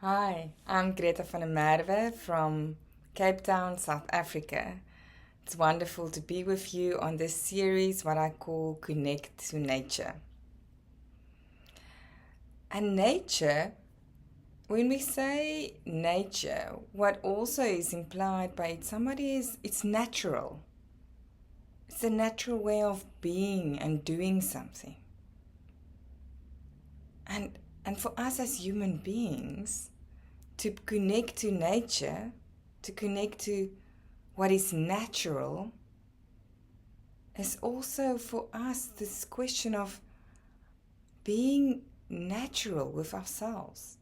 Hi, I'm Greta van der Merwe from Cape Town, South Africa. It's wonderful to be with you on this series, what I call Connect to Nature. And nature, when we say nature, what also is implied by it, it's natural. It's a natural way of being and doing something. And for us as human beings, to connect to nature, to connect to what is natural, is also for us this question of being natural with ourselves,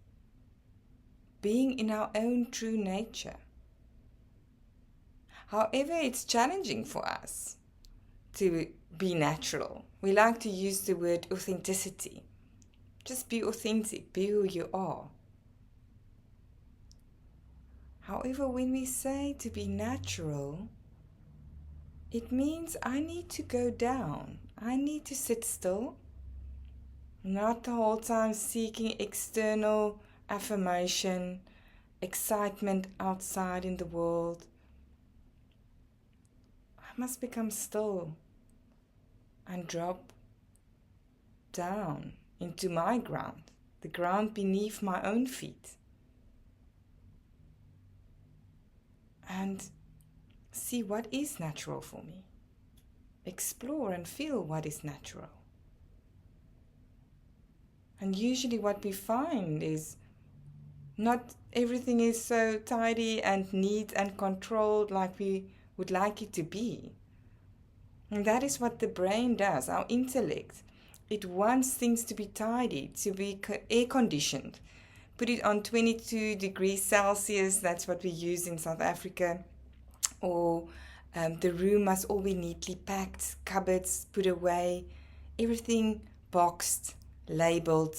being in our own true nature. However, it's challenging for us to be natural. We like to use the word authenticity. Just be authentic, be who you are. However, when we say to be natural, it means I need to go down. I need to sit still, not the whole time seeking external affirmation, excitement outside in the world. I must become still and drop down into my ground, the ground beneath my own feet, and see what is natural for me. Explore and feel what is natural. And usually what we find is not everything is so tidy and neat and controlled like we would like it to be. And that is what the brain does, our intellect. It wants things to be tidy, to be air conditioned. Put it on 22 degrees Celsius, that's what we use in South Africa. Or the room must all be neatly packed, cupboards put away, everything boxed, labeled,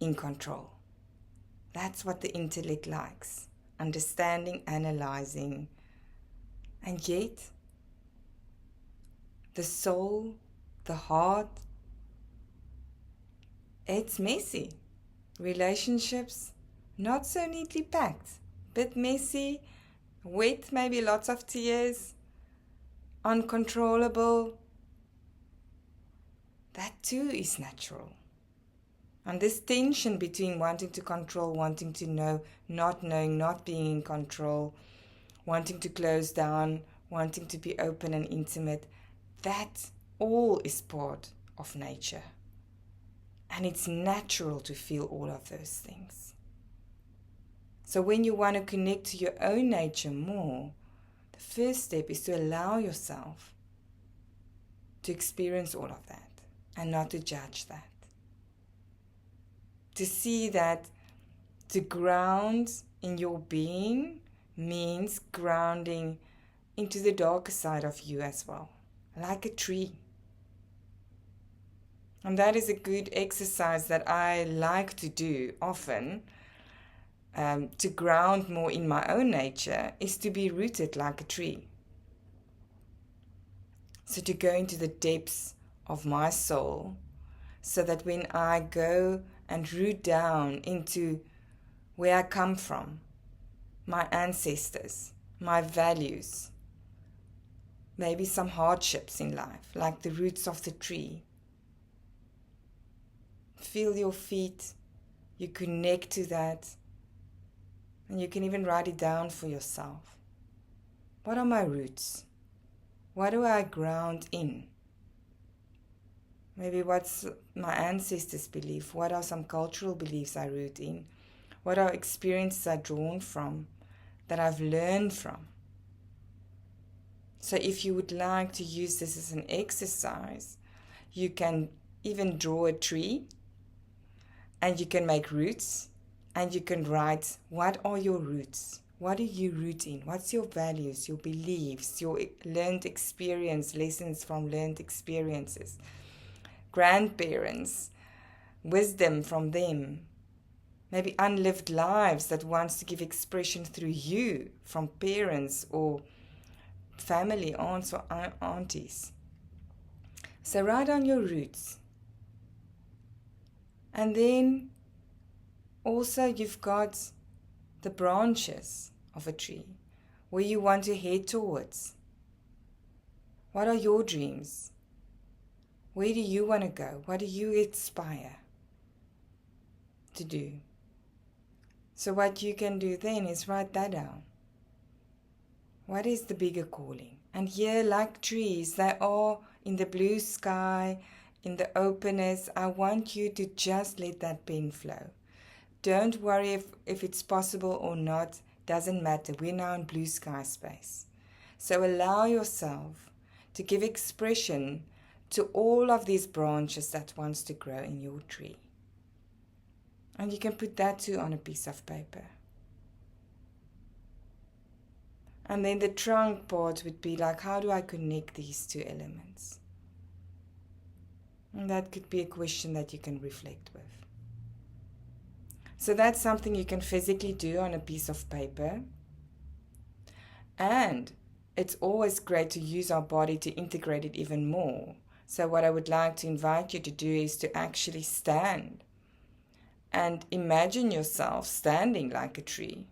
in control. That's what the intellect likes, understanding, analyzing. And yet, the soul, the heart, it's messy. Relationships, not so neatly packed, bit messy, wet, maybe lots of tears, uncontrollable. That too is natural. And this tension between wanting to control, wanting to know, not knowing, not being in control, wanting to close down, wanting to be open and intimate, that all is part of nature. And it's natural to feel all of those things. So when you want to connect to your own nature more, the first step is to allow yourself to experience all of that and not to judge that. To see that to ground in your being means grounding into the darker side of you as well, like a tree. And that is a good exercise that I like to do often, to ground more in my own nature, is to be rooted like a tree. So to go into the depths of my soul, so that when I go and root down into where I come from, my ancestors, my values, maybe some hardships in life, like the roots of the tree. Feel your feet, you connect to that, and you can even write it down for yourself. What are my roots? What do I ground in? Maybe what's my ancestors' belief? What are some cultural beliefs I root in? What are experiences I've drawn from, that I've learned from? So if you would like to use this as an exercise, you can even draw a tree, and you can make roots, and you can write, what are your roots? What do you root in? What's your values, your beliefs, your learned experience, lessons from learned experiences, grandparents, wisdom from them, maybe unlived lives that wants to give expression through you from parents or family, aunts or aunties. So write down your roots. And then Also, you've got the branches of a tree where you want to head towards. What are your dreams? Where do you want to go? What do you aspire to do? So what you can do then is write that down. What is the bigger calling? And here, like trees, they are in the blue sky, in the openness. I want you to just let that pen flow. Don't worry if it's possible or not. Doesn't matter. We're now in blue sky space. So allow yourself to give expression to all of these branches that wants to grow in your tree. And you can put that too on a piece of paper. And then the trunk part would be like, how do I connect these two elements? And that could be a question that you can reflect with. So that's something you can physically do on a piece of paper. And it's always great to use our body to integrate it even more. So what I would like to invite you to do is to actually stand and imagine yourself standing like a tree.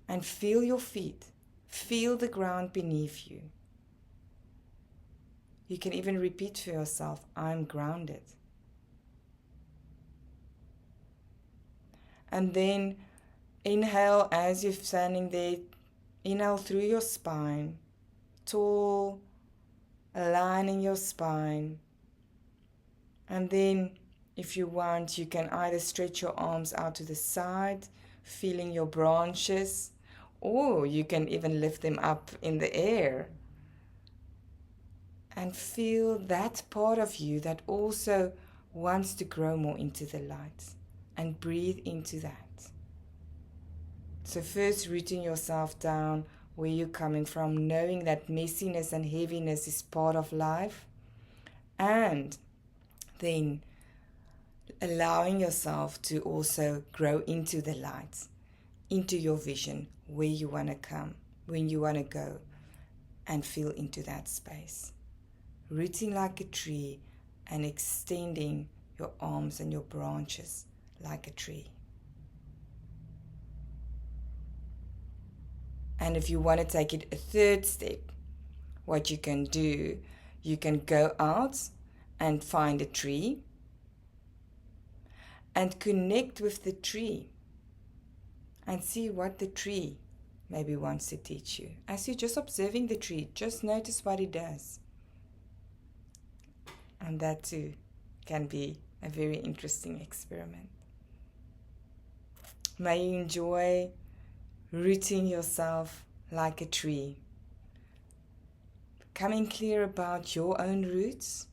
And feel your feet. Feel the ground beneath you. You can even repeat for yourself, I'm grounded. And then inhale as you're standing there. Inhale through your spine. Tall, aligning your spine. And then if you want, you can either stretch your arms out to the side, feeling your branches, or you can even lift them up in the air and feel that part of you that also wants to grow more into the light, and breathe into that. So first rooting yourself down where you're coming from, knowing that messiness and heaviness is part of life, and then allowing yourself to also grow into the light, into your vision, where you want to come, when you want to go, and feel into that space. Rooting like a tree and extending your arms and your branches like a tree. And if you want to take it a third step, what you can do, you can go out and find a tree and connect with the tree and see what the tree maybe wants to teach you. As you're just observing the tree, just notice what it does. And that too can be a very interesting experiment. May you enjoy rooting yourself like a tree, becoming clear about your own roots,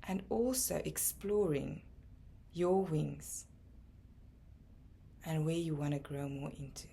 and also exploring your wings and where you want to grow more into.